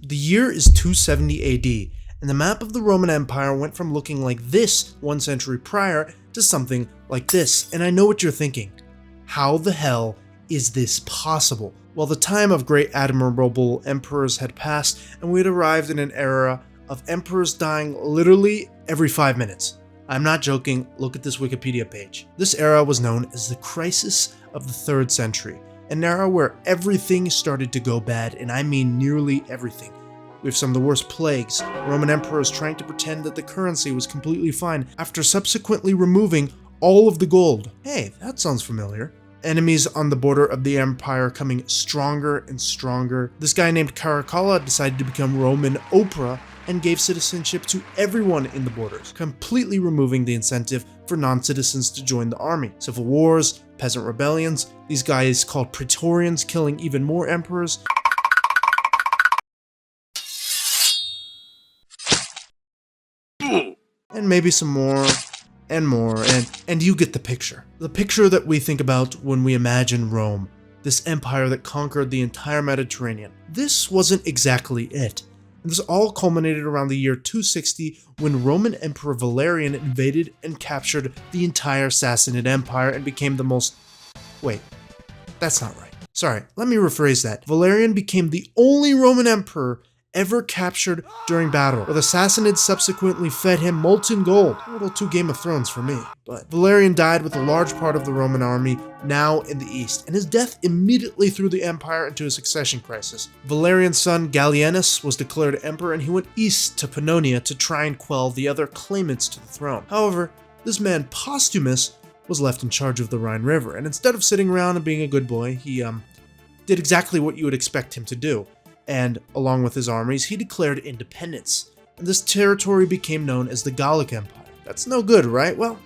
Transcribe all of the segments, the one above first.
The year is 270 AD, and the map of the Roman Empire went from looking like this 1 century prior to something like this. And I know what you're thinking. How the hell is this possible? Well, the time of great admirable emperors had passed, and we had arrived in an era of emperors dying literally every 5 minutes. I'm not joking, look at this Wikipedia page. This era was known as the crisis of the 3rd century, an era where everything started to go bad, and I mean nearly everything. We have some of the worst plagues, Roman emperors trying to pretend that the currency was completely fine after subsequently removing all of the gold. Hey, that sounds familiar. Enemies on the border of the empire coming stronger and stronger. This guy named Caracalla decided to become Roman Oprah and gave citizenship to everyone in the borders, completely removing the incentive for non-citizens to join the army. Civil wars, peasant rebellions, these guys called Praetorians killing even more emperors. And maybe some more, and more, and you get the picture. The picture that we think about when we imagine Rome, this empire that conquered the entire Mediterranean. This wasn't exactly it. And this all culminated around the year 260 when Roman Emperor Valerian invaded and captured the entire Sassanid Empire and became the most... Wait, that's not right. Sorry, let me rephrase that. Valerian became the only Roman emperor ever captured during battle, where the Sassanids subsequently fed him molten gold. A little too Game of Thrones for me. But Valerian died with a large part of the Roman army now in the east, and his death immediately threw the empire into a succession crisis. Valerian's son Gallienus was declared emperor, and he went east to Pannonia to try and quell the other claimants to the throne. However, this man Postumus was left in charge of the Rhine River, and instead of sitting around and being a good boy, he did exactly what you would expect him to do. And along with his armies, he declared independence, and this territory became known as the Gallic Empire. That's no good, right? Well,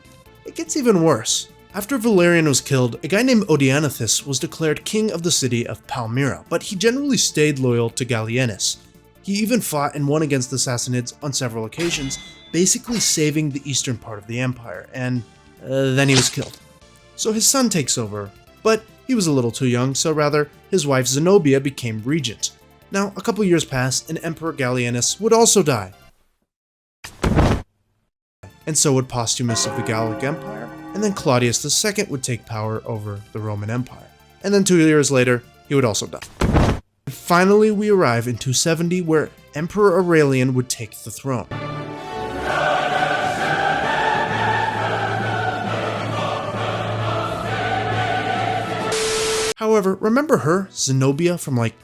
it gets even worse. After Valerian was killed, a guy named Odenathus was declared king of the city of Palmyra, but he generally stayed loyal to Gallienus. He even fought and won against the Sassanids on several occasions, basically saving the eastern part of the empire, and then he was killed. So his son takes over, but he was a little too young, so rather, his wife Zenobia became regent. Now, a couple years passed, and Emperor Gallienus would also die. And so would Postumus of the Gallic Empire, and then Claudius II would take power over the Roman Empire. And then 2 years later, he would also die. And finally, we arrive in 270, where Emperor Aurelian would take the throne. However, remember her, Zenobia, from like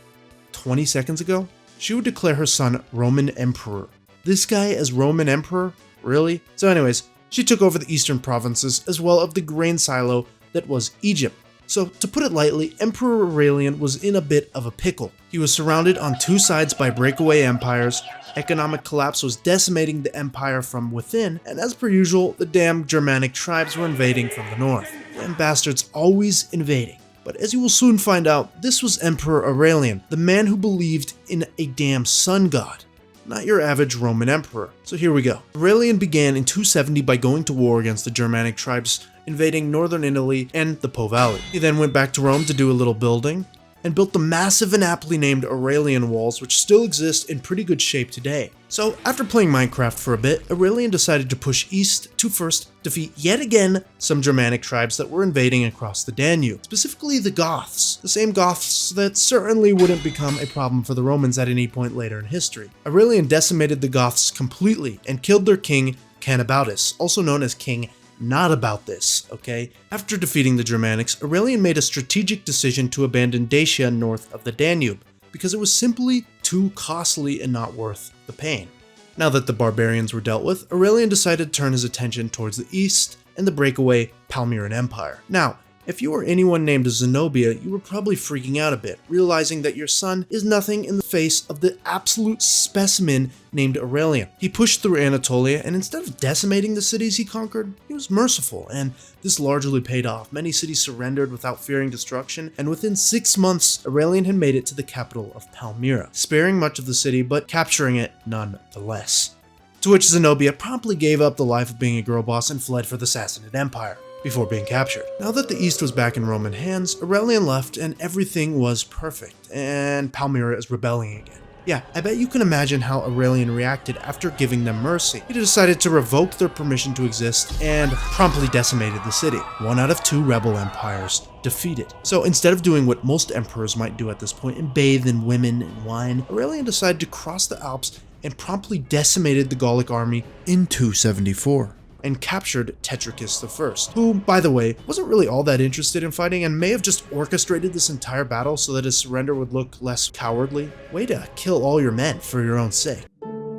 20 seconds ago? She would declare her son Roman Emperor. This guy as Roman Emperor? Really? So anyways, she took over the eastern provinces as well as the grain silo that was Egypt. So to put it lightly, Emperor Aurelian was in a bit of a pickle. He was surrounded on 2 sides by breakaway empires, economic collapse was decimating the empire from within, and as per usual, the damn Germanic tribes were invading from the north. Damn bastards always invading. But as you will soon find out, this was Emperor Aurelian, the man who believed in a damn sun god, not your average Roman emperor. So here we go. Aurelian began in 270 by going to war against the Germanic tribes invading northern Italy and the Po Valley. He then went back to Rome to do a little building, and built the massive and aptly named Aurelian Walls, which still exist in pretty good shape today. So after playing Minecraft for a bit, Aurelian decided to push east to first defeat yet again some Germanic tribes that were invading across the Danube, specifically the Goths, the same Goths that certainly wouldn't become a problem for the Romans at any point later in history. Aurelian decimated the Goths completely and killed their king Canabautus, also known as King Not About This, okay? After defeating the Germanics, Aurelian made a strategic decision to abandon Dacia north of the Danube, because it was simply too costly and not worth the pain. Now that the barbarians were dealt with, Aurelian decided to turn his attention towards the east and the breakaway Palmyran Empire. Now, if you were anyone named Zenobia, you were probably freaking out a bit, realizing that your son is nothing in the face of the absolute specimen named Aurelian. He pushed through Anatolia, and instead of decimating the cities he conquered, he was merciful, and this largely paid off. Many cities surrendered without fearing destruction, and within 6 months, Aurelian had made it to the capital of Palmyra, sparing much of the city, but capturing it nonetheless. To which Zenobia promptly gave up the life of being a girl boss and fled for the Sassanid Empire before being captured. Now that the east was back in Roman hands, Aurelian left and everything was perfect, and Palmyra is rebelling again. Yeah, I bet you can imagine how Aurelian reacted after giving them mercy. He decided to revoke their permission to exist and promptly decimated the city. 1 out of 2 rebel empires defeated. So instead of doing what most emperors might do at this point and bathe in women and wine, Aurelian decided to cross the Alps and promptly decimated the Gallic army in 274. And captured Tetricus I, who, by the way, wasn't really all that interested in fighting and may have just orchestrated this entire battle so that his surrender would look less cowardly. Way to kill all your men for your own sake.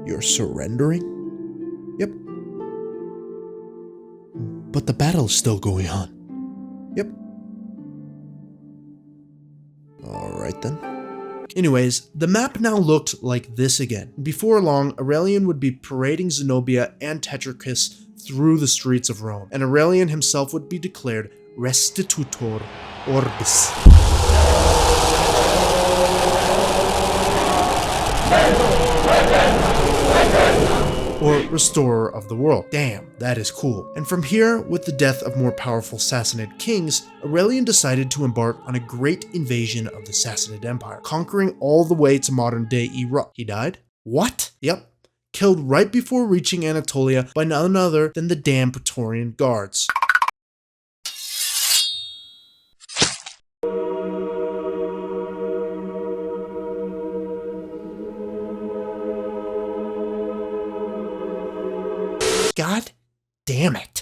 You're surrendering? Yep. But the battle's still going on. Yep. Alright then. Anyways, the map now looked like this again. Before long, Aurelian would be parading Zenobia and Tetricus through the streets of Rome, and Aurelian himself would be declared Restitutor Orbis. Or restorer of the world. Damn, that is cool. And from here, with the death of more powerful Sassanid kings, Aurelian decided to embark on a great invasion of the Sassanid Empire, conquering all the way to modern-day Iraq. He died? What? Yep. Killed right before reaching Anatolia by none other than the damn Praetorian Guards. God damn it.